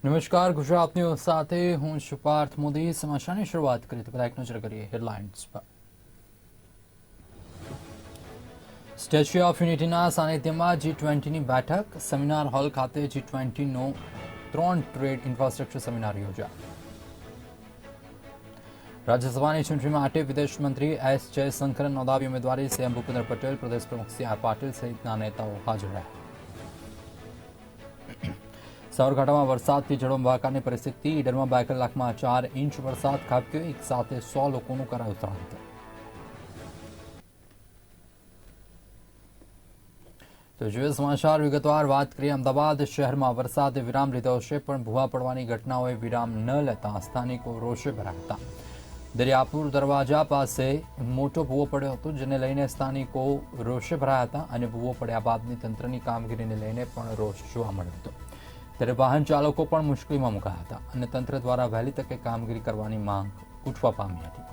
નમસ્કાર, ગુજરાત ન્યૂઝ સાથે હું છું પાર્થ મોદી। સમાચારની શરૂઆત કરીએ તો પહેલા એક નજર કરીએ હેડલાઇન્સ પર। સ્ટેચ્યુ ઓફ યુનિટીના સાનિધ્યમાં G20ની બેઠક, સેમિનાર હોલ ખાતે G20નો 3 ટ્રેડ ઇન્ફ્રાસ્ટ્રક્ચર સેમિનાર યોજાયા। રાજ્યસભાની ચૂંટણી માટે વિદેશ મંત્રી S જયશંકરે નોંધાવી ઉમેદવારી। CM ભૂપેન્દ્ર પટેલ, પ્રદેશ પ્રમુખ CR પાટીલ સહિતના નેતાઓ હાજર રહ્યા। સાબરકાંઠામાં વરસાદથી જળબંબાકારની પરિસ્થિતિ। ઈડરમાં 2 કલાકમાં 4 ઇંચ વરસાદ ખાબક્યો। એક સાથે 100 લોકોનું કરાયું સ્થળાંતર। તો જોઈએ સમાચાર વિગતવાર વાત કરીએ। અમદાવાદ શહેરમાં વરસાદે વિરામ લીધો છે, પણ ભૂવા પડવાની ઘટનાઓએ વિરામ ન લેતા સ્થાનિકો રોષે ભરાયા હતા। દરિયાપુર દરવાજા પાસે મોટો ભૂવો પડ્યો હતો, જેને લઈને સ્થાનિકો રોષે ભરાયા હતા અને ભૂવો પડ્યા બાદની તંત્રની કામગીરીને લઈને પણ રોષ જોવા મળ્યો હતો। ત્યારે વાહન ચાલકો પણ મુશ્કેલીમાં મુકાયા હતા અને તંત્ર દ્વારા વહેલી તકે કામગીરી કરવાની માંગ ઉઠવા પામી હતી।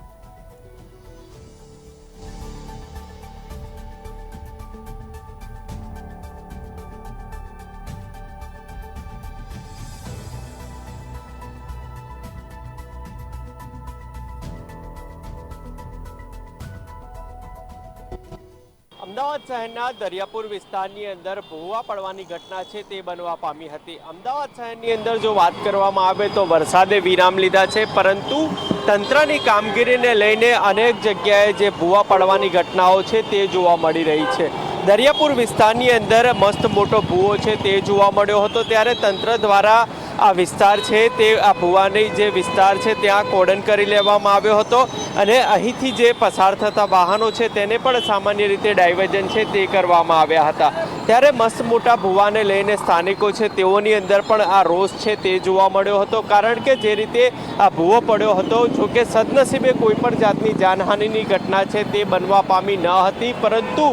અમદાવાદ શહેરના દરિયાપુર વિસ્તારની અંદર ભૂવા પડવાની ઘટના છે તે બનવા પામી હતી। અમદાવાદ શહેરની અંદર જો વાત કરવામાં આવે તો વરસાદે વિરામ લીધા છે, પરંતુ તંત્રની કામગીરીને લઈને અનેક જગ્યાએ જે ભૂવા પડવાની ઘટનાઓ છે તે જોવા મળી રહી છે। દરિયાપુર વિસ્તારની અંદર મસ્ત મોટો ભૂવો છે તે જોવા મળ્યો હતો, ત્યારે તંત્ર દ્વારા આ વિસ્તાર છે તે આ ભૂવાની જે વિસ્તાર છે ત્યાં કોર્ડન કરી લેવામાં આવ્યો હતો અને અહીંથી જે પસાર થતા વાહનો છે તેને પણ સામાન્ય રીતે ડાયવર્ઝન છે તે કરવામાં આવ્યા હતા। ત્યારે મસ્ત મોટા ભૂવાને લઈને સ્થાનિકો છે તેઓની અંદર પણ આ રોષ છે તે જોવા મળ્યો હતો, કારણ કે જે રીતે આ ભૂવો પડ્યો હતો, જોકે સદનસીબે કોઈ પણ જાતની જાનહાનિની ઘટના છે તે બનવા પામી ન હતી, પરંતુ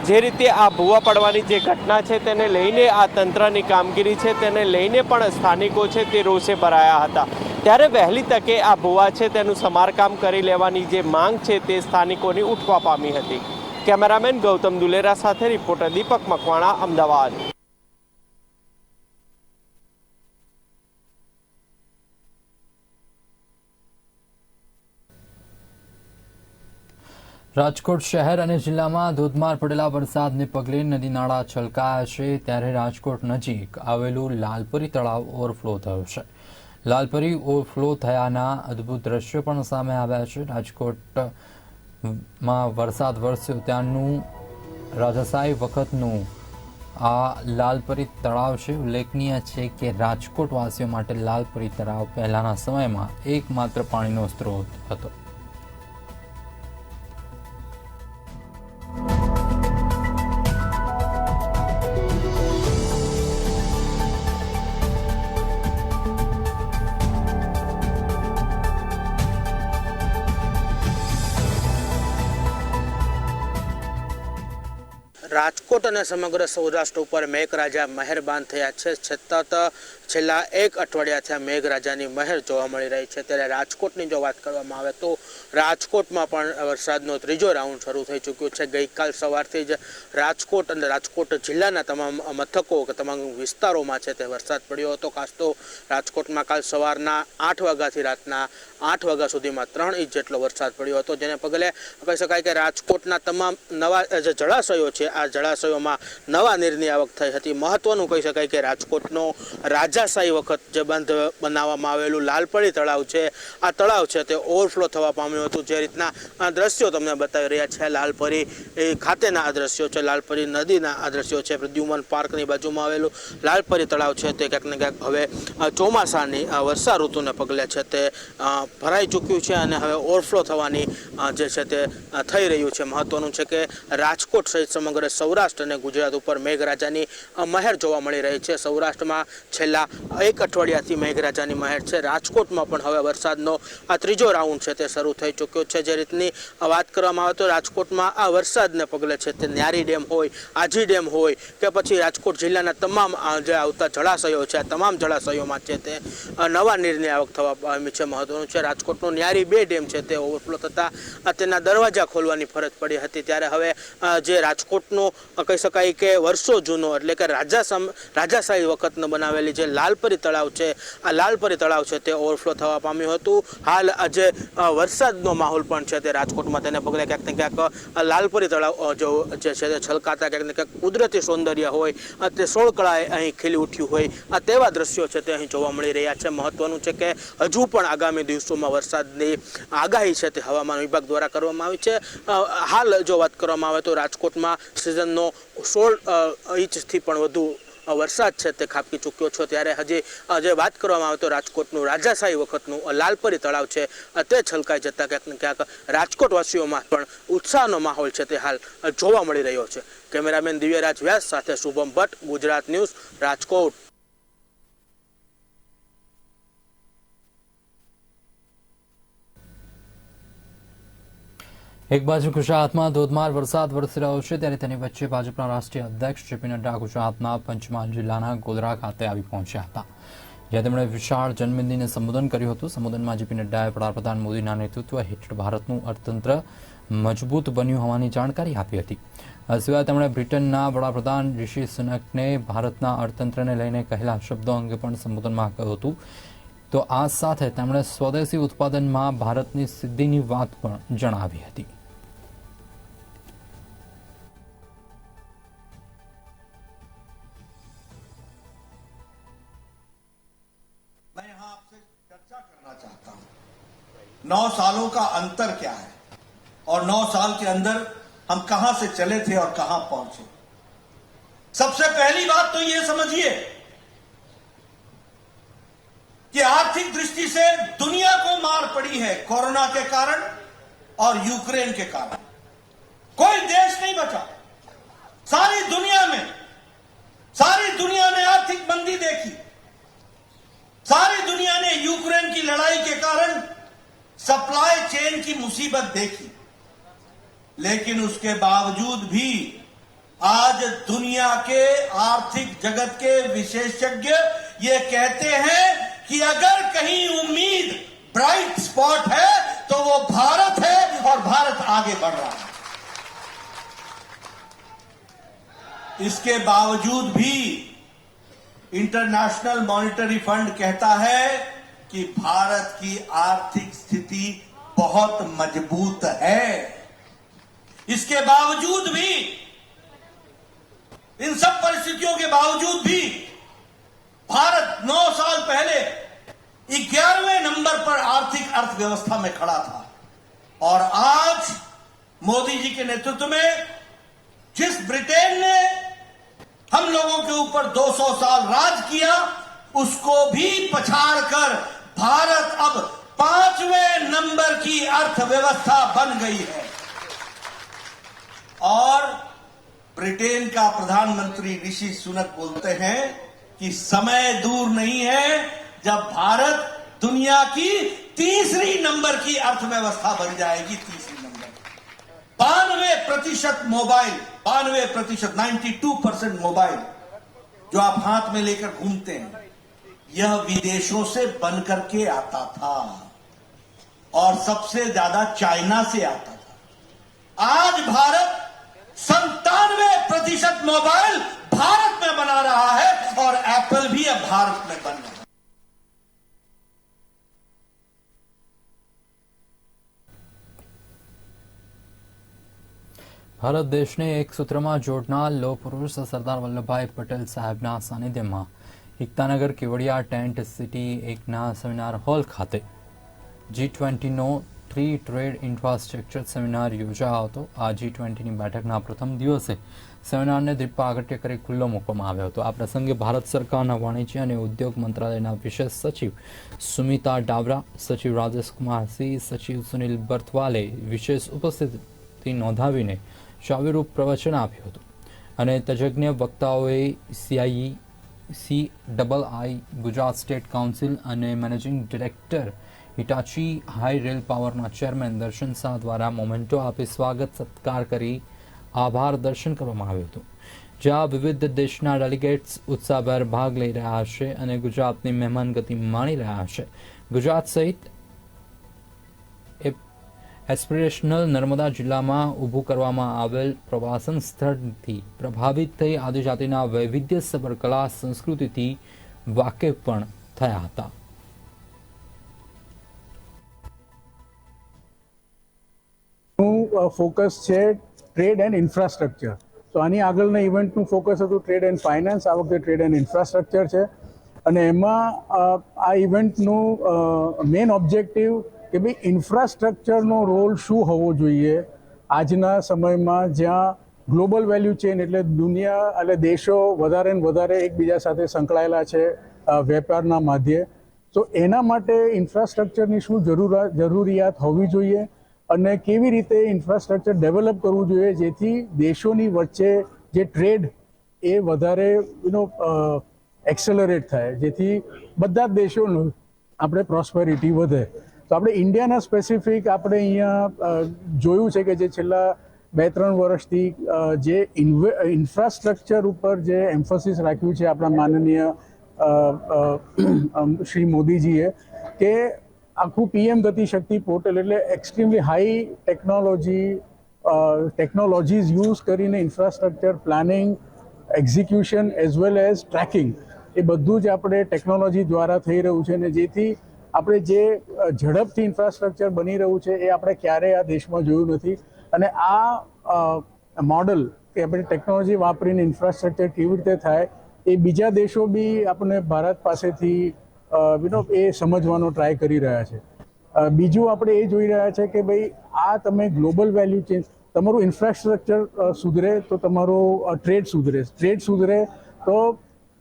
જે રીતે આ ભૂવા પડવાની જે ઘટના છે તેને લઈને આ તંત્રની કામગીરી છે તેને લઈને પણ સ્થાનિકો છે તે રોષે ભરાયા હતા। ત્યારે વહેલી તકે આ ભૂવા છે તેનું સમારકામ કરી લેવાની જે માંગ છે તે સ્થાનિકોની ઉઠવા પામી હતી। કેમેરામેન ગૌતમ દુલેરા સાથે રિપોર્ટર દીપક મકવાણા, અમદાવાદ। રાજકોટ શહેર અને જિલ્લામાં ધોધમાર પડેલા વરસાદને પગલે નદી નાળા છલકાયા છે, ત્યારે રાજકોટ નજીક આવેલું લાલપરી તળાવ ઓવરફ્લો થયું છે। લાલપરી ઓવરફ્લો થયાના અદ્ભુત દ્રશ્યો પણ સામે આવ્યા છે। રાજકોટમાં વરસાદ વરસ્યો ત્યાંનું રાજાશાહી વખતનું આ લાલપરી તળાવ છે। ઉલ્લેખનીય છે કે રાજકોટવાસીઓ માટે લાલપરી તળાવ પહેલાના સમયમાં એકમાત્ર પાણીનો સ્ત્રોત હતો। રાજકોટ અને સમગ્ર સૌરાષ્ટ્ર ઉપર મેઘરાજા મહેરબાન થયા છે। સતત છેલ્લા 1 અઠવાડિયાથી આ મેઘરાજાની મહેર જોવા મળી રહી છે। ત્યારે રાજકોટની જો વાત કરવામાં આવે તો રાજકોટમાં પણ વરસાદનો 3જો રાઉન્ડ શરૂ થઈ ચૂક્યો છે। ગઈકાલ સવારથી જ રાજકોટ અને રાજકોટ જિલ્લાના તમામ મથકો કે તમામ વિસ્તારોમાં છે તે વરસાદ પડ્યો હતો। ખાસ તો રાજકોટમાં કાલ સવારના 8 વાગ્યાથી રાતના 8 વાગ્યા સુધીમાં 3 ઇંચ જેટલો વરસાદ પડ્યો હતો, જેને પગલે કહી શકાય કે રાજકોટના તમામ નવા જે જળાશયો છે આ જળાશયોમાં નવા નીરની આવક થઈ હતી। મહત્વનું કહી શકાય કે રાજકોટનો રાજાશાહી વખત જે બંધ બનાવવામાં આવેલું લાલપરી તળાવ છે, આ તળાવ છે તે ઓવરફ્લો થવા પામ્યું હતું। જે રીતના આ દ્રશ્યો તમને બતાવી રહ્યા છે, લાલપરી ખાતેના આ દ્રશ્યો છે, લાલપરી નદીના આ દ્રશ્યો છે। પ્રદ્યુમન પાર્કની બાજુમાં આવેલું લાલપરી તળાવ છે તે ક્યાંક ને ક્યાંક હવે ચોમાસાની વર્ષા ઋતુને પગલે છે તે ભરાઈ ચૂક્યું છે અને હવે ઓવરફ્લો થવાની જે છે તે થઈ રહ્યું છે। મહત્વનું છે કે રાજકોટ સહિત સમગ્ર સૌરાષ્ટ્ર અને ગુજરાત ઉપર મેઘરાજાની મહેર જોવા મળી રહી છે। સૌરાષ્ટ્રમાં છેલ્લા 1 અઠવાડિયાથી મેઘરાજાની મહેર છે। રાજકોટમાં પણ હવે વરસાદનો આ 3જો રાઉન્ડ છે તે શરૂ થઈ ચૂક્યો છે। જે રીતની વાત કરવામાં આવે તો રાજકોટમાં આ વરસાદને પગલે છે તે ન્યારી ડેમ હોય, આજી ડેમ હોય કે પછી રાજકોટ જિલ્લાના તમામ જે આવતા જળાશયો છે, આ તમામ જળાશયોમાં છે તે નવા નીરની આવક થવા પામી છે। મહત્વનું છે રાજકોટનો ન્યારી 2 ડેમ છે તે ઓવરફ્લો થતાં તેના દરવાજા ખોલવાની ફરજ પડી હતી। ત્યારે હવે જે રાજકોટનો કહી શકાય કે વર્ષો જૂનો એટલે કે રાજાશાહી વખતનો બનાવેલી જે લાલપરી તળાવ છે, આ લાલપરી તળાવ છે તે ઓવરફ્લો થવા પામ્યું હતું. હાલ આજે વરસાદનો માહોલ પણ છે તે રાજકોટમાં, તેને પગલે ક્યાંક ને ક્યાંક લાલપરી તળાવ જે છે તે છલકાતા ક્યાંક ને ક્યાંક કુદરતી સૌંદર્ય હોય તે સોળકળાએ અહીં ખીલી ઉઠ્યું હોય તેવા દ્રશ્યો છે તે અહીં જોવા મળી રહ્યા છે. મહત્વનું છે કે હજુ પણ આગામી દિવસોમાં વરસાદની આગાહી છે તે હવામાન વિભાગ દ્વારા કરવામાં આવી છે. હાલ જો વાત કરવામાં આવે તો રાજકોટમાં સિઝનનો 16 ઇંચથી પણ વધુ વરસાદ છે તે ખાબકી ચૂક્યો છે. ત્યારે હજી જે વાત કરવામાં આવે તો રાજકોટનું રાજાશાહી વખતનું લાલપરી તળાવ છે તે છલકાઈ જતા ક્યાંક ને ક્યાંક રાજકોટવાસીઓમાં પણ ઉત્સાહનો માહોલ છે તે હાલ જોવા મળી રહ્યો છે. કેમેરામેન દિવ્યરાજ વ્યાસ સાથે શુભમ ભટ્ટ, ગુજરાત ન્યૂઝ, રાજકોટ. એક બાજુ ગુજરાતમાં ધોધમાર વરસાદ વરસી રહ્યો છે, ત્યારે તેની વચ્ચે ભાજપના રાષ્ટ્રીય અધ્યક્ષ જેપી નડ્ડા ગુજરાતના પંચમહાલ જિલ્લાના ગોધરા ખાતે આવી પહોંચ્યા હતા, જ્યાં તેમણે વિશાળ જનમેદનીને સંબોધન કર્યું હતું. સંબોધનમાં જેપી નડ્ડાએ વડાપ્રધાન મોદીના નેતૃત્વ હેઠળ ભારતનું અર્થતંત્ર મજબૂત બન્યું હોવાની જાણકારી આપી હતી. આ સિવાય તેમણે બ્રિટનના વડાપ્રધાન ઋષિ સુનકને ભારતના અર્થતંત્રને લઈને કહેલા શબ્દો અંગે પણ સંબોધનમાં કહ્યું હતું. તો આ સાથે તેમણે સ્વદેશી ઉત્પાદનમાં ભારતની સિદ્ધિની વાત પણ જણાવી હતી. मैं यहाँ आपसे चर्चा करना चाहता हूँ 9 सालों का अंतर क्या है और 9 साल के अंदर हम कहां से चले थे और कहां पहुंचे. सबसे पहली बात तो ये समझिए कि आर्थिक दृष्टि से दुनिया को मार पड़ी है कोरोना के कारण और यूक्रेन के कारण. कोई देश नहीं बचा. सारी दुनिया ने आर्थिक मंदी देखी. सारी दुनिया ने यूक्रेन की लड़ाई के कारण सप्लाई चेन की मुसीबत देखी. लेकिन उसके बावजूद भी आज दुनिया के आर्थिक जगत के विशेषज्ञ ये कहते हैं कि अगर कहीं उम्मीद ब्राइट स्पॉट है तो वो भारत है और भारत आगे बढ़ रहा है. इसके बावजूद भी इंटरनेशनल मॉनिटरी फंड कहता है कि भारत की आर्थिक स्थिति बहुत मजबूत है. इसके बावजूद भी, इन सब परिस्थितियों के बावजूद भी भारत 9 साल पहले 11वें नंबर पर आर्थिक अर्थव्यवस्था में खड़ा था. और आज मोदी जी के नेतृत्व में जिस ब्रिटेन ने हम लोगों के ऊपर 200 साल राज किया, उसको भी पछाड़कर भारत अब 5वें नंबर की अर्थव्यवस्था बन गई है. और ब्रिटेन का प्रधानमंत्री ऋषि सुनक बोलते हैं कि समय दूर नहीं है जब भारत दुनिया की तीसरी नंबर की अर्थव्यवस्था बन जाएगी. तीसरी नंबर 92% मोबाइल, 92% मोबाइल जो आप हाथ में लेकर घूमते हैं, यह विदेशों से बन करके आता था और सबसे ज्यादा चाइना से आता था. आज भारत 97% मोबाइल भारत में बना रहा है और एप्पल भी अब भारत में बन रहा है. ભારત દેશને એક સૂત્રમાં જોડનાર લોહ પુરુષ સરદાર વલ્લભભાઈ પટેલ સાહેબના સાનિધ્યમાં એકતાનગર કેવડિયા ટેન્ટ સિટી એકના સેમિનાર હોલ ખાતે G20નો 3 ટ્રેડ ઇન્ફ્રાસ્ટ્રક્ચર સેમિનાર યોજાયો હતો. આ G20ની બેઠકના પ્રથમ દિવસે સેમિનારને દીપ પ્રાગટ્ય કરી ખુલ્લો મૂકવામાં આવ્યો હતો. આ પ્રસંગે ભારત સરકારના વાણિજ્ય અને ઉદ્યોગ મંત્રાલયના વિશેષ સચિવ સુમિતા ડાવરા, સચિવ રાજેશ કુમાર સિંહ, સચિવ સુનિલ બર્થવાલે વિશેષ ઉપસ્થિતિ નોંધાવીને ચાવીરૂપ પ્રવચન આપ્યું હતું અને તજજ્ઞ વક્તાઓએ CII ગુજરાત સ્ટેટ કાઉન્સિલ અને managing director Hitachi high rail પાવરના ચેરમેન દર્શન શાહ દ્વારા મોમેન્ટો આપી સ્વાગત સત્કાર કરી આભાર દર્શન કરવામાં આવ્યું હતું, જ્યાં વિવિધ દેશના ડેલિગેટ્સ ઉત્સાહભેર ભાગ લઈ રહ્યા છે અને ગુજરાતની મહેમાનગતિ માણી રહ્યા છે. ગુજરાત સહિત એસ્પિરેશનલ નર્મદા જિલ્લામાં ઊભું કરવામાં આવેલ પ્રવાસન સ્થળથી પ્રભાવિત થઈ આદિજાતિના વૈવિધ્યસભર કલા સંસ્કૃતિથી વાકેફ પણ થયા હતા. ફોકસ છે ટ્રેડ એન્ડ ઇન્ફ્રાસ્ટ્રક્ચર. તો આની આગળના ઇવેન્ટનું ફોકસ હતું ટ્રેડ એન્ડ ફાઇનાન્સ. આ વખતે ટ્રેડ એન્ડ ઇન્ફ્રાસ્ટ્રક્ચર છે અને એમાં આ ઇવેન્ટનું મેઇન ઓબ્જેક્ટિવ કે ભાઈ ઇન્ફ્રાસ્ટ્રક્ચરનો રોલ શું હોવો જોઈએ આજના સમયમાં જ્યાં ગ્લોબલ વેલ્યુ ચેન એટલે દુનિયા એટલે દેશો વધારે ને વધારે એકબીજા સાથે સંકળાયેલા છે વેપારના માધ્યે. તો એના માટે ઇન્ફ્રાસ્ટ્રક્ચરની શું જરૂરિયાત હોવી જોઈએ અને કેવી રીતે ઇન્ફ્રાસ્ટ્રક્ચર ડેવલપ કરવું જોઈએ જેથી દેશોની વચ્ચે જે ટ્રેડ એ વધારે એક્સેલરેટ થાય, જેથી બધા જ દેશોનું આપણે પ્રોસ્પેરિટી વધે. તો આપણે ઇન્ડિયાના સ્પેસિફિક આપણે અહીંયા જોયું છે કે જે છેલ્લા 2-3 વર્ષથી જે ઇન્ફ્રાસ્ટ્રક્ચર ઉપર જે એમ્ફોસિસ રાખ્યું છે આપણા માનનીય શ્રી મોદીજીએ કે આખું પીએમ ગતિશક્તિ પોર્ટલ એટલે એક્સ્ટ્રીમલી હાઈ ટેકનોલોજીસ યુઝ કરીને infrastructure planning, execution as well as tracking એ બધું જ આપણે ટેકનોલોજી દ્વારા થઈ રહ્યું છે અને જેથી આપણે જે ઝડપથી ઇન્ફ્રાસ્ટ્રક્ચર બની રહ્યું છે એ આપણે ક્યારેય આ દેશમાં જોયું નથી. અને આ મોડલ કે આપણે ટેકનોલોજી વાપરીને ઇન્ફ્રાસ્ટ્રક્ચર કેવી રીતે થાય એ બીજા દેશો બી આપણે ભારત પાસેથી એ સમજવાનો ટ્રાય કરી રહ્યા છે. બીજું આપણે એ જોઈ રહ્યા છે કે ભાઈ આ તમે ગ્લોબલ વેલ્યુ ચેન્જ, તમારું ઇન્ફ્રાસ્ટ્રક્ચર સુધરે તો તમારો ટ્રેડ સુધરે તો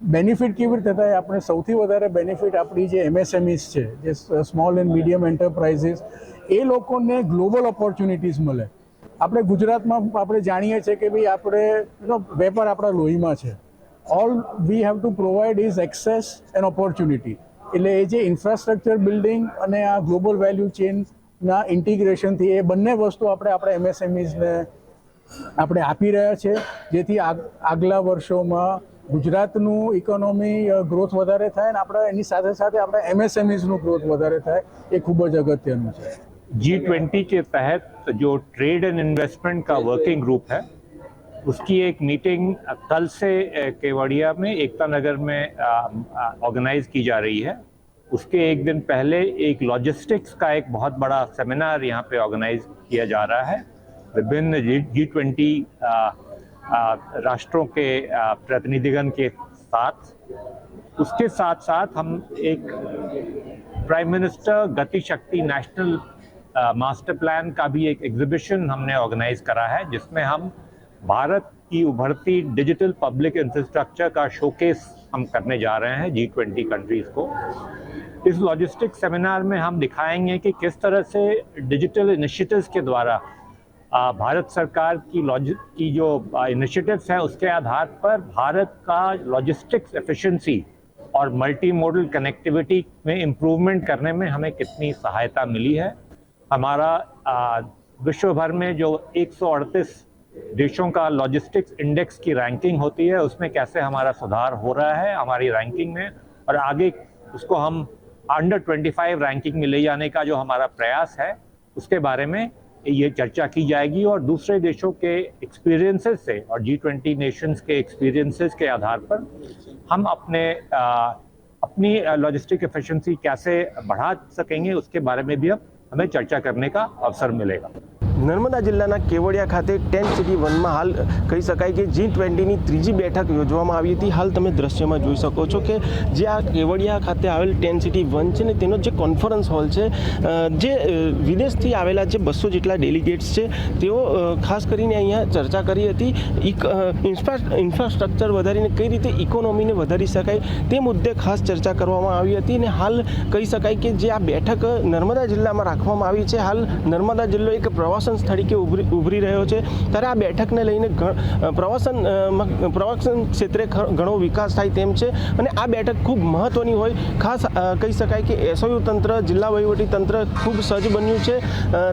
બેનિફિટ કેવી રીતે થાય. આપણે સૌથી વધારે બેનિફિટ આપણી જે MSMEs છે, જે સ્મોલ એન્ડ મીડિયમ એન્ટરપ્રાઇઝીસ, એ લોકોને ગ્લોબલ ઓપોર્ચ્યુનિટીઝ મળે. આપણે ગુજરાતમાં આપણે જાણીએ છીએ કે ભાઈ આપણે વેપાર આપણા લોહીમાં છે. All we have to provide is access and opportunity. એટલે એ જે ઇન્ફ્રાસ્ટ્રક્ચર બિલ્ડિંગ અને આ ગ્લોબલ વેલ્યુ ચેનના ઇન્ટિગ્રેશનથી એ બંને વસ્તુ આપણે આપણા MSMEsને આપણે આપી રહ્યા છે જેથી આગલા વર્ષોમાં ગુજરાતનું ઇકોનોમી ગ્રોથ વધારે થાય અને આપણે એની સાથે સાથે આપણા MSMEsનું ગ્રોથ વધારે થાય એ ખૂબ જ અગત્યનું છે. G20 के तहत जो ट्रेड एंड इन्वेस्टमेंट का वर्किंग ग्रुप है उसकी एक मीटिंग कल से केवड़िया में एकता नगर में ऑर्गेनाइज की जा रही है. उसके एक दिन पहले एक लॉजिस्टिक्स का एक बहुत बड़ा सेमिनार यहाँ पे ऑर्गेनाइज किया जा रहा है विभिन्न G20 राष्ट्रों के प्रतिनिधिगण के साथ. उसके साथ साथ हम एक प्राइम मिनिस्टर गति शक्ति नेशनल मास्टर प्लान का भी एक एग्जीबिशन हमने ऑर्गेनाइज करा है जिसमें हम भारत की उभरती डिजिटल पब्लिक इंफ्रास्ट्रक्चर का शोकेस हम करने जा रहे हैं G20 कंट्रीज को. इस लॉजिस्टिक सेमिनार में हम दिखाएंगे कि किस तरह से डिजिटल इनिशिएटिव्स के द्वारा भारत सरकार की जो इनिशिएटिव्स हैं उसके आधार पर भारत का लॉजिस्टिक्स एफिशिएंसी और मल्टी मॉडल कनेक्टिविटी में इम्प्रूवमेंट करने में हमें कितनी सहायता मिली है. हमारा विश्व भर में जो 138 देशों का लॉजिस्टिक्स इंडेक्स की रैंकिंग होती है उसमें कैसे हमारा सुधार हो रहा है हमारी रैंकिंग में, और आगे उसको हम अंडर 25 रैंकिंग में ले जाने का जो हमारा प्रयास है उसके बारे में ये चर्चा की जाएगी. और दूसरे देशों के एक्सपीरियंसेस से और G20 नेशंस के एक्सपीरियंसेस के आधार पर हम अपनी लॉजिस्टिक एफिशिएंसी कैसे बढ़ा सकेंगे उसके बारे में भी हमें चर्चा करने का अवसर मिलेगा. નર્મદા જિલ્લાના કેવડિયા ખાતે ટેન્ટ સિટી 1માં હાલ કહી શકાય કે G20ની ત્રીજી બેઠક યોજવામાં આવી હતી. હાલ તમે દ્રશ્યમાં જોઈ શકો છો કે જે આ કેવડિયા ખાતે આવેલ ટેન્ટ સિટી 1 છે ને તેનો જે કોન્ફરન્સ હોલ છે, જે વિદેશથી આવેલા જે 200 જેટલા ડેલિગેટ્સ છે તેઓ ખાસ કરીને અહીંયા ચર્ચા કરી હતી. ઇન્ફ્રાસ્ટ્રક્ચર વધારીને કઈ રીતે ઇકોનોમીને વધારી શકાય તે મુદ્દે ખાસ ચર્ચા કરવામાં આવી હતી. અને હાલ કહી શકાય કે જે આ બેઠક નર્મદા જિલ્લામાં રાખવામાં આવી છે. હાલ નર્મદા જિલ્લો એક પ્રવાસ પ્રવાસન સ્થળીકે ઉભરી રહ્યો છે, ત્યારે આ બેઠકને લઈને પ્રવાસન ક્ષેત્રે ઘણો વિકાસ થાય તેમ છે અને આ બેઠક ખૂબ મહત્ત્વની હોય. ખાસ કહી શકાય કે એસઓયુ તંત્ર, જિલ્લા વહીવટી તંત્ર ખૂબ સજ્જ બન્યું છે.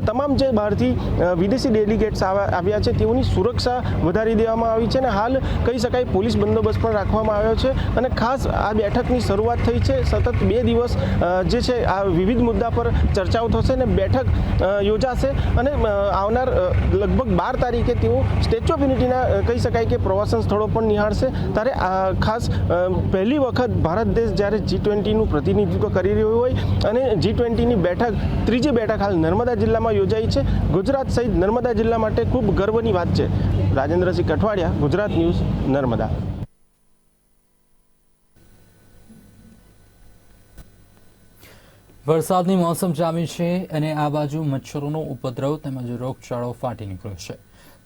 તમામ જે બહારથી વિદેશી ડેલિગેટ્સ આવ્યા છે તેઓની સુરક્ષા વધારી દેવામાં આવી છે અને હાલ કહી શકાય પોલીસ બંદોબસ્ત પણ રાખવામાં આવ્યો છે. અને ખાસ આ બેઠકની શરૂઆત થઈ છે. સતત 2 દિવસ જે છે આ વિવિધ મુદ્દા પર ચર્ચાઓ થશે અને બેઠક યોજાશે અને આવનાર લગભગ 12 તારીખે તેઓ સ્ટેચ્યુ ઓફ યુનિટીના કહી શકાય કે પ્રવાસન સ્થળો પણ નિહાળશે. ત્યારે ખાસ પહેલી વખત ભારત દેશ જ્યારે G20નું પ્રતિનિધિત્વ કરી રહ્યો હોય અને G20ની બેઠક, ત્રીજી બેઠક હાલ નર્મદા જિલ્લામાં યોજાઈ છે. ગુજરાત સહિત નર્મદા જિલ્લા માટે ખૂબ ગર્વની વાત છે. રાજેન્દ્રસિંહ કઠવાડિયા, ગુજરાત ન્યૂઝ, નર્મદા. વરસાદની મોસમ જામી છે અને આ બાજુ મચ્છરોનો ઉપદ્રવ તેમજ રોગચાળો ફાટી નીકળ્યો છે.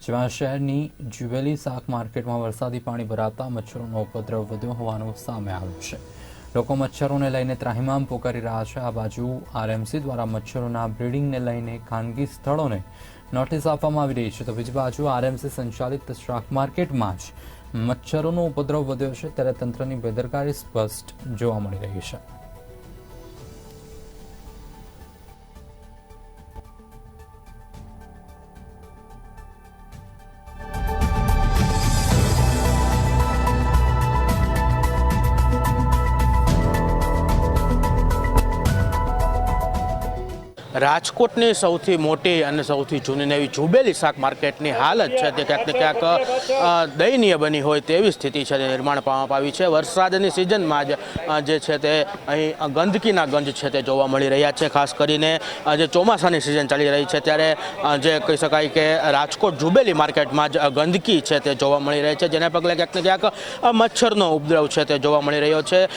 જેમાં શહેરની જ્યુવેલી શાક માર્કેટમાં વરસાદી પાણી ભરાતા મચ્છરોનો ઉપદ્રવ વધ્યો હોવાનું સામે આવ્યું છે. લોકો મચ્છરોને લઈને ત્રાહિમામ પોકારી રહ્યા છે. આ બાજુ RMC દ્વારા મચ્છરોના બ્રીડિંગને લઈને ખાનગી સ્થળોને નોટિસ આપવામાં આવી રહી છે, તો બીજી બાજુ RMC સંચાલિત શાક માર્કેટમાં જ મચ્છરોનો ઉપદ્રવ વધ્યો છે. ત્યારે તંત્રની બેદરકારી સ્પષ્ટ જોવા મળી રહી છે. રાજકોટની સૌથી મોટી અને સૌથી જૂની નવી જુબેલી શાક માર્કેટની હાલત છે તે ક્યાંક ને ક્યાંક દયનીય બની હોય તેવી સ્થિતિ છે, નિર્માણ પામી છે. વરસાદની સિઝનમાં જ જે છે તે અહીં ગંદકીના ગંજ છે તે જોવા મળી રહ્યા છે. ખાસ કરીને જે ચોમાસાની સિઝન ચાલી રહી છે ત્યારે જે કહી શકાય કે રાજકોટ જુબેલી માર્કેટમાં જ ગંદકી છે તે જોવા મળી રહી છે, જેને પગલે ક્યાંક ને ક્યાંક મચ્છરનો ઉપદ્રવ છે તે જોવા મળી રહ્યો છે.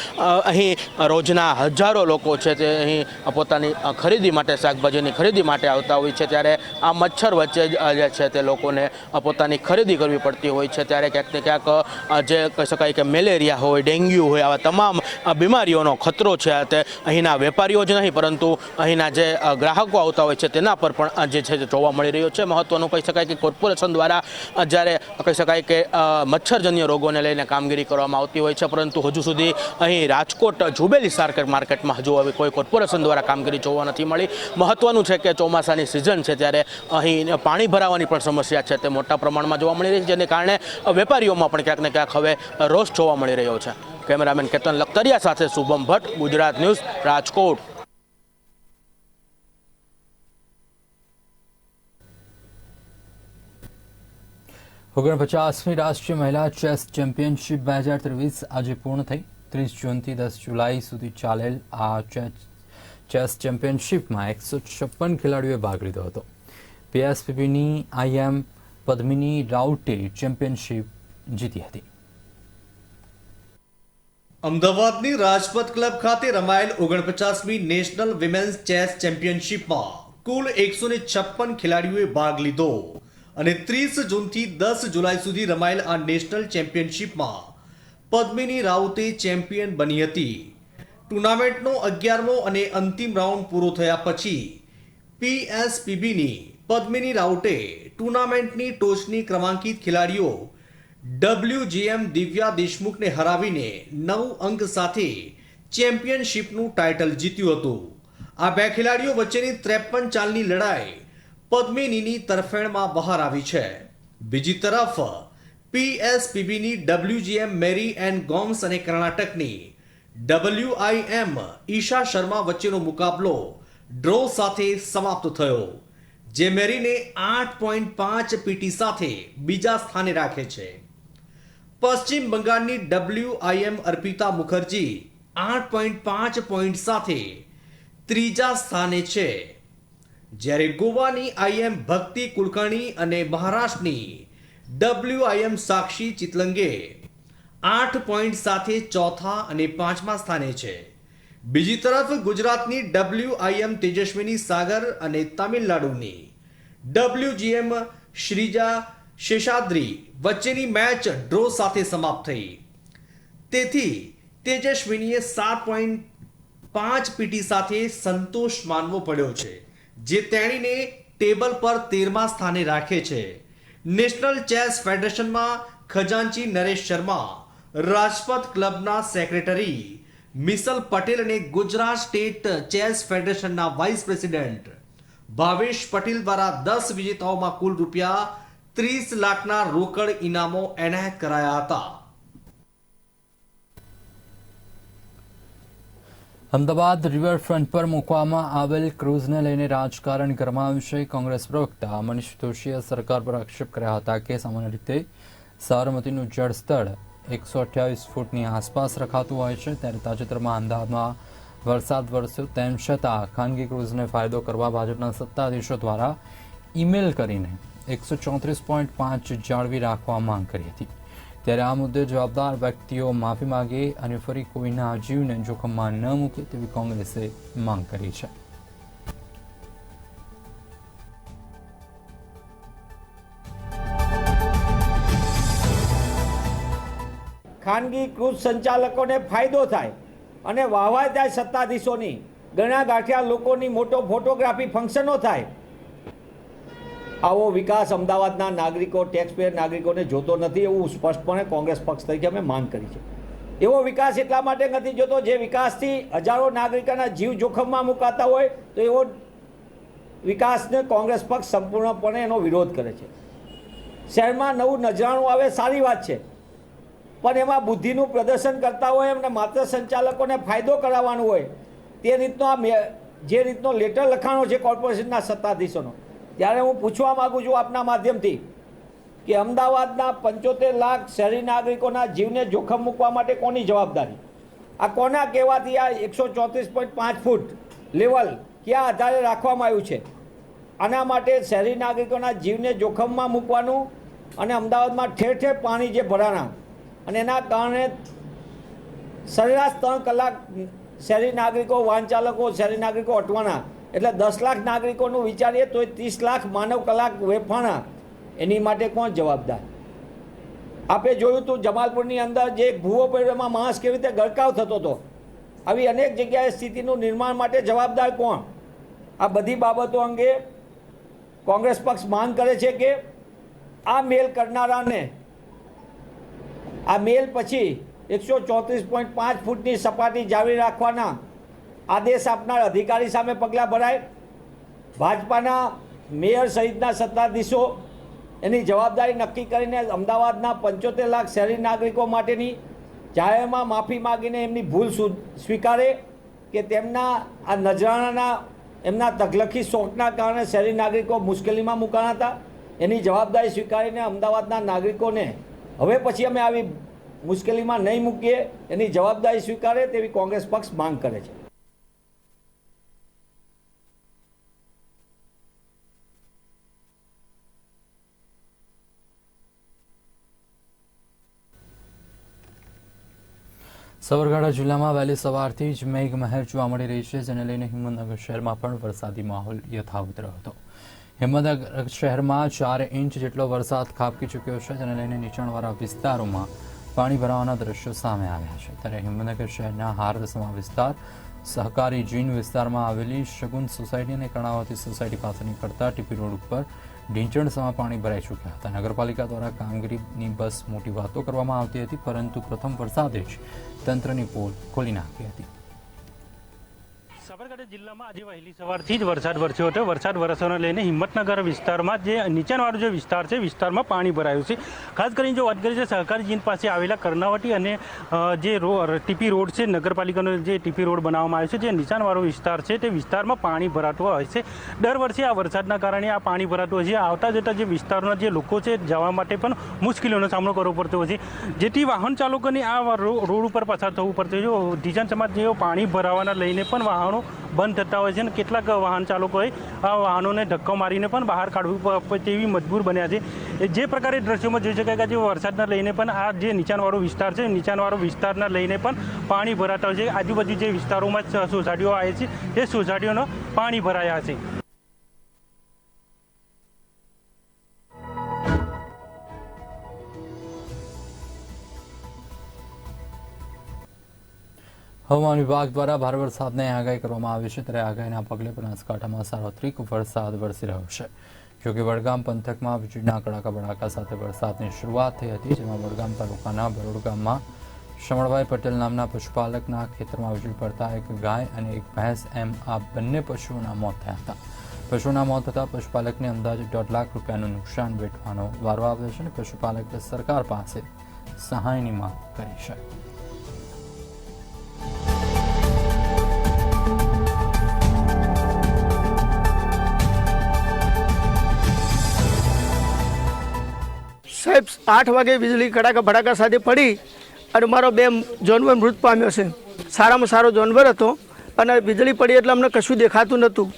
અહીં રોજના હજારો લોકો છે તે અહીં પોતાની ખરીદી માટે, શાકભાજીની ખરીદી માટે આવતા હોય છે. ત્યારે આ મચ્છર વચ્ચે જે છે તે લોકોને પોતાની ખરીદી કરવી પડતી હોય છે. ત્યારે ક્યાંક ને ક્યાંક જે કહી શકાય કે મેલેરિયા હોય, ડેન્ગ્યુ હોય, આવા તમામ બીમારીઓનો ખતરો છે તે અહીંના વેપારીઓ જ નહીં પરંતુ અહીંના જે ગ્રાહકો આવતા હોય છે તેના પર પણ જે છે જોવા મળી રહ્યો છે. મહત્વનું કહી શકાય કે કોર્પોરેશન દ્વારા જ્યારે કહી શકાય કે મચ્છરજન્ય રોગોને લઈને કામગીરી કરવામાં આવતી હોય છે, પરંતુ હજુ સુધી અહીં રાજકોટ જુબેલી શાક માર્કેટમાં હજુ હવે કોઈ કોર્પોરેશન દ્વારા કામગીરી જોવા નથી મળી. મહત્વનું છે કે ચોમાસાની સિઝન છે ત્યારે અહીં પાણી ભરાવાની પણ સમસ્યા છે તે મોટા પ્રમાણમાં જોવા મળી રહી છે, જેને કારણે વેપારીઓમાં પણ ક્યાંક ને ક્યાંક હવે રોષ જોવા મળી રહ્યો છે. કેમેરામેન કેતન લખતરિયા સાથે શુભમ ભટ્ટ, ગુજરાત ન્યૂઝ, રાજકોટ. ઓગણપચાસમી રાષ્ટ્રીય મહિલા ચેસ ચેમ્પિયનશિપ 2023 આજે પૂર્ણ થઈ. 30 જૂનથી 10 જુલાઈ સુધી ચાલેલ આ ચેસ ચેમ્પિયનશિપમાં 156 ખેલાડીઓએ ભાગ લીધો હતો. PSPBની IM પદ્મિની રાઉટે ચેમ્પિયનશિપ જીતી હતી. અમદાવાદની રાજપથ ક્લબ ખાતે રમાયેલ 49મી નેશનલ વિમેન્સ ચેસ ચેમ્પિયનશિપમાં કુલ 156 ખેલાડીઓએ ભાગ લીધો અને 30 જૂનથી 10 જુલાઈ સુધી રમાયેલ આ નેશનલ ચેમ્પિયનશિપમાં પદ્મિની રાઉતે ચેમ્પિયન બની હતી. ટુર્નામેન્ટનો 11મો અને અંતિમ રાઉન્ડ પૂરો થયા પછી PSPBની પદ્મિની રાઉટે ટુર્નામેન્ટની ટોચની ક્રમાંકિત ખેલાડીઓ WGM દિવ્યા દેશમુખને હરાવીને 9 અંક સાથે ચેમ્પિયનશિપનું ટાઇટલ જીત્યું હતું. આ બે ખેલાડીઓ વચ્ચેની 53 ચાલની લડાઈ પદ્મિનીની તરફેણમાં બહાર આવી છે. બીજી તરફ PSPBની WGM મેરી એન્ડ ગોમ્સ અને કર્ણાટકની WIM ઈશા શર્મા વચ્ચેનો મુકાબલો ડ્રો સાથે સમાપ્ત થયો, જે મેરીને 8.5 PT સાથે બીજા સ્થાને રાખે છે. પશ્ચિમ બંગાળની WIM અર્પિતા મુખર્જી 8.5 પોઈન્ટ સાથે ત્રીજા સ્થાને છે, જ્યારે ગોવાની IM ભક્તિ કુલકર્ણી અને મહારાષ્ટ્રની WIM સાક્ષી ચિતલંગે 8 પોઈન્ટ સાથે ચોથા અને પાંચમા સ્થાને છે. બીજી તરફ ગુજરાતની WIM તેજસ્વિની સાગર અને તમિલનાડુની WGM શ્રીજા શેષાદ્રી વચ્ચેની મેચ ડ્રો સાથે સમાપ્ત થઈ. તેથી તેજસ્વિનીએ 7.5 PT સાથે સંતોષ માનવો પડ્યો છે, જે તેણીને ટેબલ પર 13મા સ્થાને રાખે છે. નેશનલ ચેસ ફેડરેશનમાં ખજાનચી નરેશ શર્મા, રાજપથ ક્લબના સેક્રેટરી મિસલ પટેલ અને ગુજરાત સ્ટેટ ચેસ ફેડરેશનના વાઇસ પ્રેસિડેન્ટ ભાવેશ પટેલ દ્વારા 10 વિજેતાઓમાં કુલ રૂપિયા 30 લાખના રોકડ ઇનામો એનાયત કરાયા હતા. અમદાવાદ રિવરફ્રન્ટ પર મૂકવામાં આવેલ ક્રૂઝને લઈને રાજકારણ ગરમાયું છે. કોંગ્રેસ પ્રવક્તા મનીષ દોશીએ સરકાર પર આક્ષેપ કર્યા હતા કે સામાન્ય રીતે સાબરમતીનું જળસ્તર 128 ફૂટની આસપાસ રખાતું હોય છે, ત્યારે તાજેતરમાં અમદાવાદમાં વરસાદ વરસ્યો તેમ છતાં ખાનગી ક્રૂઝને ફાયદો કરવા ભાજપના સત્તાધીશો દ્વારા ઈમેલ કરીને 134.5 જાળવી રાખવા માંગ કરી હતી. ત્યારે આ મુદ્દે જવાબદાર વ્યક્તિઓ માફી માગે અને ફરી કોઈના જીવને જોખમમાં ન મૂકે તેવી કોંગ્રેસે માંગ કરી છે. ખાનગી ક્રૂઝ સંચાલકોને ફાયદો થાય અને વાહવાઈ થાય સત્તાધીશોની, ગણા ગાંઠિયા લોકોની મોટો ફોટોગ્રાફી ફંક્શનો થાય. આવો વિકાસ અમદાવાદના નાગરિકો, ટેક્સપેયર નાગરિકોને જોતો નથી, એવું સ્પષ્ટપણે કોંગ્રેસ પક્ષ તરીકે અમે માંગ કરી છે. એવો વિકાસ એટલા માટે નથી જોતો જે વિકાસથી હજારો નાગરિકોના જીવ જોખમમાં મુકાતા હોય, તો એવો વિકાસને કોંગ્રેસ પક્ષ સંપૂર્ણપણે એનો વિરોધ કરે છે. શહેરમાં નવું નજરાણું આવે સારી વાત છે, પણ એમાં બુદ્ધિનું પ્રદર્શન કરતા હોય એમને માત્ર સંચાલકોને ફાયદો કરાવવાનો હોય તે રીતનો જે રીતનો લેટર લખાણો છે કોર્પોરેશનના સત્તાધીશોનો, ત્યારે હું પૂછવા માગું છું આપના માધ્યમથી કે અમદાવાદના 75 લાખ શહેરી નાગરિકોના જીવને જોખમ મૂકવા માટે કોની જવાબદારી? આ કોના કહેવાથી આ 134.5 ફૂટ લેવલ ક્યાં આધારે રાખવામાં આવ્યું છે? આના માટે શહેરી નાગરિકોના જીવને જોખમમાં મૂકવાનું અને અમદાવાદમાં ઠેર ઠેર પાણી જે ભરાણા અને એના કારણે સરેરાશ 3 કલાક શહેરી નાગરિકો, વાહન ચાલકો, શહેરી નાગરિકો અટવાના, એટલે 10 લાખ નાગરિકોનું વિચારીએ તો 30 લાખ માનવ કલાક વેફાણા. એની માટે કોણ જવાબદાર? આપણે જોયું હતું જમાલપુરની અંદર જે ભૂવો પડ્યો એમાં માણસ કેવી રીતે ગરકાવ થતો હતો. આવી અનેક જગ્યાએ સ્થિતિનું નિર્માણ માટે જવાબદાર કોણ? આ બધી બાબતો અંગે કોંગ્રેસ પક્ષ માંગ કરે છે કે આ મેલ કરનારાને આ મેલ પછી 134.5 ફૂટની સપાટી જાળવી રાખવાના આદેશ આપનાર અધિકારી સામે પગલાં ભરાય. ભાજપાના મેયર સહિતના સત્તાધીશો એની જવાબદારી નક્કી કરીને અમદાવાદના 75 લાખ શહેરી નાગરિકો માટેની જાહેરમાં માફી માગીને એમની ભૂલ સ્વીકારે કે તેમના આ નજરાણાના એમના તકલખી શોખના કારણે શહેરી નાગરિકો મુશ્કેલીમાં મુકાણા હતા. એની જવાબદારી સ્વીકારીને અમદાવાદના નાગરિકોને હવે પછી અમે આવી મુશ્કેલીમાં નહીં મૂકીએ, એની જવાબદારી સ્વીકારે તેવી કોંગ્રેસ પક્ષ માંગ કરે છે. સાબરકાંઠા જિલ્લામાં વહેલી સવારથી જ મેઘમહેર જોવા મળી રહી છે, જેને લઈને હિંમતનગર શહેરમાં પણ વરસાદી માહોલ યથાવત રહ્યો હતો. હિંમતનગર શહેરમાં 4 ઇંચ જેટલો વરસાદ ખાબકી ચૂક્યો છે, જેને લઈને નીચાણવાળા વિસ્તારોમાં પાણી ભરાવાના દ્રશ્યો સામે આવ્યા છે. ત્યારે હિંમતનગર શહેરના હારસમા વિસ્તાર, સહકારી જીન વિસ્તારમાં આવેલી શગુન સોસાયટી અને કર્ણાવતી સોસાયટી પાસે નીકળતા ટીપી રોડ ઉપર ઢીંચણસમાં પાણી ભરાઈ ચૂક્યા હતા. નગરપાલિકા દ્વારા કામગીરીની બસ મોટી વાતો કરવામાં આવતી હતી, પરંતુ પ્રથમ વરસાદે જ તંત્રની પોલ ખોલી નાખી હતી. સાબરકાંઠા જિલ્લામાં આજે વહેલી સવારથી જ વરસાદ વરસ્યો હતો. વરસાદ વરસવાને લઈને હિંમતનગર વિસ્તારમાં જે નીચાણવાળો જે વિસ્તાર છે, વિસ્તારમાં પાણી ભરાયું છે. ખાસ કરીને જો વાત કરીએ તો સહકારી જીન પાસે આવેલા કર્ણાવટી અને જે ટીપી રોડ છે, નગરપાલિકાનો જે ટીપી રોડ બનાવવામાં આવ્યો છે, જે નીચાણવાળો વિસ્તાર છે, તે વિસ્તારમાં પાણી ભરાતું હોય છે. દર વર્ષે આ વરસાદના કારણે આ પાણી ભરાતું હોય છે. આવતા જતા જે વિસ્તારના જે લોકો છે, જવા માટે પણ મુશ્કેલીઓનો સામનો કરવો પડતો હોય છે, જેથી વાહન ચાલકોને આ રોડ ઉપર પસાર થવું પડતું હોય છે. ઢીંચણ સમાજ જેવો પાણી ભરાવાના લઈને પણ વાહનો બંધ થતા હોય છે અને કેટલાક વાહન ચાલકોએ આ વાહનોને ધક્કો મારીને પણ બહાર કાઢવું તેવી મજબૂર બન્યા છે. જે પ્રકારે દ્રશ્યોમાં જોઈ શકાય કે જે વરસાદના લઈને પણ આ જે નીચાણવાળો વિસ્તાર છે, નીચાણવાળો વિસ્તારના લઈને પણ પાણી ભરાતા હોય છે. આજુબાજુ જે વિસ્તારોમાં સોસાયટીઓ આવે છે, તે સોસાયટીઓનો પાણી ભરાયા છે. હવામાન વિભાગ દ્વારા ભારે વરસાદની આગાહી કરવામાં આવી છે, ત્યારે આગાહીના પગલે બનાસકાંઠામાં સાર્વત્રિક વરસાદ વરસી રહ્યો છે. જોકે વડગામ પંથકમાં વીજળીના કડાકા ભડાકા સાથે વરસાદની શરૂઆત થઈ હતી, જેમાં વડગામ તાલુકાના બરોડ ગામમાં શમણભાઈ પટેલ નામના પશુપાલકના ખેતરમાં વીજળી પડતા એક ગાય અને એક ભેંસ એમ આ બંને પશુઓના મોત થયા હતા. પશુના મોત થતાં પશુપાલકને અંદાજે 1.5 લાખ રૂપિયાનું નુકસાન વેઠવાનો વારો આવ્યો છે અને પશુપાલકે સરકાર પાસે સહાયની માંગ કરી છે. સાહેબ 8 વાગે વીજળી કડાકા ભડાકા સાથે પડી અને મારો 2 જાનવર મૃત પામ્યો છે. સારામાં સારો જાનવર હતો અને વીજળી પડી એટલે અમને કશું દેખાતું નહોતું.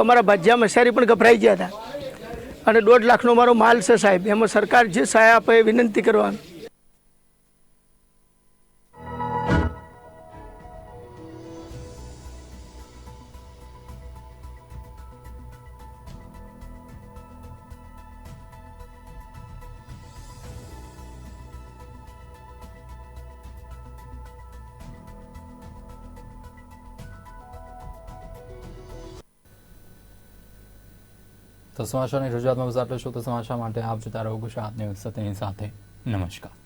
અમારા ભાજ્યા મસારી પણ ગભરાઈ ગયા હતા અને 1.5 લાખનો મારો માલ છે સાહેબ. એમાં સરકાર જે સહાય આપે એ વિનંતી કરવાની. તો સમાચારની રજૂઆતમાં બસ આટલું. તો સમાચાર માટે આપ જોતા રહો ગુજરાત ન્યૂઝ સત્યની સાથે. નમસ્કાર.